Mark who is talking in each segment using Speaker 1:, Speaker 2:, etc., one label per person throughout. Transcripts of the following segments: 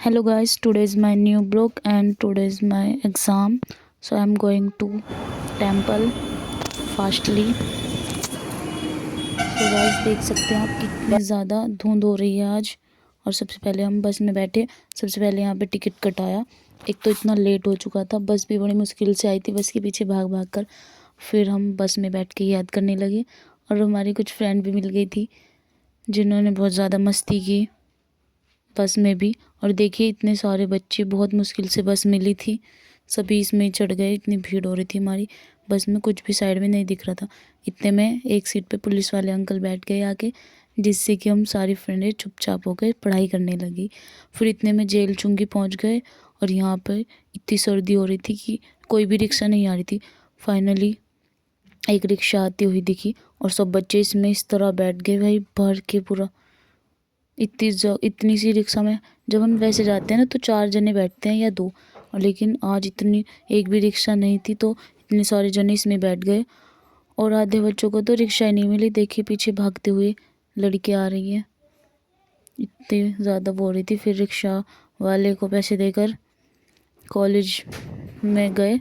Speaker 1: Hello guys, today is my new blog and today is my exam. So I am going to temple fastly. तो guys देख सकते हैं आप कितनी ज़्यादा धुंध हो रही है आज। और सबसे पहले हम बस में बैठे, सबसे पहले यहाँ पे टिकट कटाया। एक तो इतना लेट हो चुका था, बस भी बड़ी मुश्किल से आई थी, बस के पीछे भाग भाग कर। फिर हम बस में बैठ के याद करने लगे और हमारी कुछ फ्रेंड भी मिल गई थी जिन्होंने बहुत ज़्यादा मस्ती की बस में भी। और देखिए इतने सारे बच्चे, बहुत मुश्किल से बस मिली थी, सभी इसमें ही चढ़ गए। इतनी भीड़ हो रही थी हमारी बस में, कुछ भी साइड में नहीं दिख रहा था। इतने में एक सीट पे पुलिस वाले अंकल बैठ गए आके, जिससे कि हम सारी फ्रेंडें चुपचाप हो गए, पढ़ाई करने लगी। फिर इतने में जेल चुंगी पहुंच गए और यहाँ पर इतनी सर्दी हो रही थी कि कोई भी रिक्शा नहीं आ रही थी। फाइनली एक रिक्शा आती हुई दिखी और सब बच्चे इसमें इस तरह बैठ गए भाई, भर के पूरा। इतनी सी रिक्शा में जब हम वैसे जाते हैं ना तो 4 जने बैठते हैं या 2, और लेकिन आज इतनी एक भी रिक्शा नहीं थी तो इतने सारे जने इसमें बैठ गए। और आधे बच्चों को तो रिक्शा ही नहीं मिली। देखिए पीछे भागते हुए लड़के आ रही हैं, इतनी ज़्यादा वो हो रही थी। फिर रिक्शा वाले को पैसे देकर कॉलेज में गए।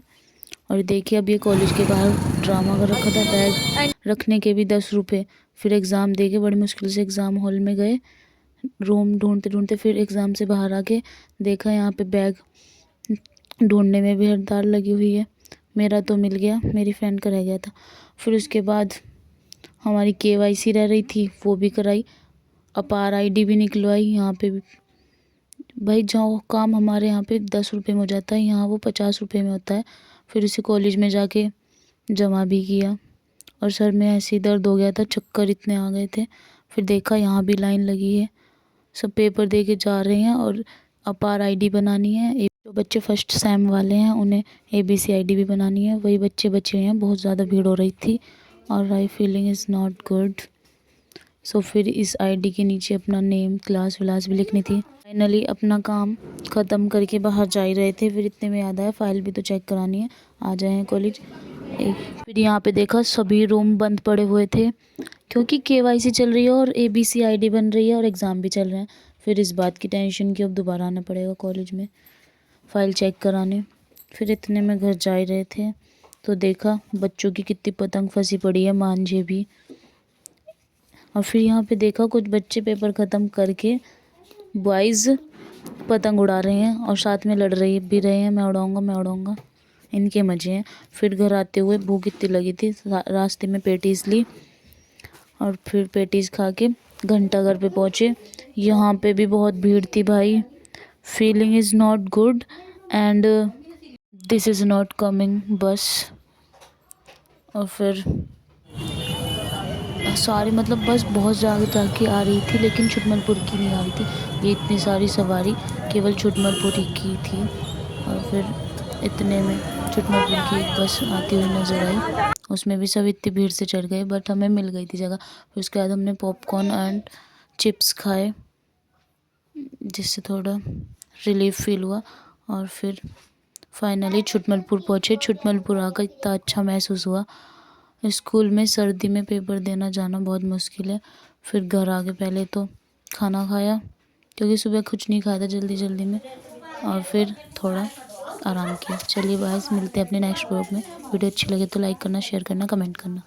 Speaker 1: और देखिए अब ये कॉलेज के बाहर ड्रामा कर रखा था, बैग रखने के भी 10 रुपये। फिर एग्ज़ाम दे के बड़ी मुश्किल से एग्ज़ाम हॉल में गए, रूम ढूंढते ढूंढते। फिर एग्ज़ाम से बाहर आके देखा यहाँ पे बैग ढूंढने में भी हड़ताल लगी हुई है। मेरा तो मिल गया, मेरी फ्रेंड का रह गया था। फिर उसके बाद हमारी KYC रह रही थी, वो भी कराई। अपार ID भी निकलवाई। यहाँ पे भी भाई जहाँ काम हमारे यहाँ पे 10 रुपये में हो जाता है, यहाँ वो 50 रुपये में होता है। फिर उसी कॉलेज में जाके जमा भी किया। और सर में ऐसे ही दर्द हो गया था, चक्कर इतने आ गए थे। फिर देखा यहाँ भी लाइन लगी है, सब पेपर दे के जा रहे हैं और अपार ID बनानी है। जो बच्चे फर्स्ट सेम वाले हैं उन्हें ABC ID भी बनानी है, वही बच्चे बचे हुए हैं। बहुत ज़्यादा भीड़ हो रही थी और I feeling is not good. So फिर इस ID के नीचे अपना नेम, क्लास विलास भी लिखनी थी। फाइनली अपना काम ख़त्म करके बाहर जा ही रहे थे, फिर इतने में याद आया फाइल भी तो चेक करानी है, आ जाए हैं कॉलेज। फिर यहाँ पे देखा सभी रूम बंद पड़े हुए थे क्योंकि KYC चल रही है और ABC ID बन रही है और एग्ज़ाम भी चल रहे हैं। फिर इस बात की टेंशन कि अब दोबारा आना पड़ेगा कॉलेज में फ़ाइल चेक कराने। फिर इतने में घर जा ही रहे थे तो देखा बच्चों की कितनी पतंग फंसी पड़ी है, मांझे भी। और फिर यहाँ पे देखा कुछ बच्चे पेपर ख़त्म करके बॉयज़ पतंग उड़ा रहे हैं और साथ में लड़ रही भी रहे हैं, मैं उड़ाऊँगा मैं उड़ाऊँगा, इनके मज़े हैं। फिर घर आते हुए भूख इतनी लगी थी, रास्ते में पेटीज ली और फिर पेटीज खा के घंटाघर पे पहुँचे। यहाँ पे भी बहुत भीड़ थी भाई। Feeling is not good and this is not coming बस। और फिर सारी मतलब बस बहुत जाके आ रही थी लेकिन छुटमलपुर की नहीं आ रही थी। ये इतनी सारी सवारी केवल छुटमलपुर ही की थी। और फिर इतने में छुटमलपुर की एक बस आती हुई नज़र आई, उसमें भी सब इतनी भीड़ से चढ़ गए बट हमें मिल गई थी जगह। फिर उसके बाद हमने पॉपकॉर्न एंड चिप्स खाए जिससे थोड़ा रिलीफ फील हुआ। और फिर फाइनली छुटमलपुर पहुँचे। छुटमलपुर आकर इतना अच्छा महसूस हुआ। स्कूल में सर्दी में पेपर देना जाना बहुत मुश्किल है। फिर घर आके पहले तो खाना खाया क्योंकि सुबह कुछ नहीं खाया था जल्दी जल्दी में, और फिर थोड़ा आराम किया। चलिए बाय, मिलते हैं अपने नेक्स्ट ब्लॉग में। वीडियो अच्छी लगे तो लाइक करना, शेयर करना, कमेंट करना।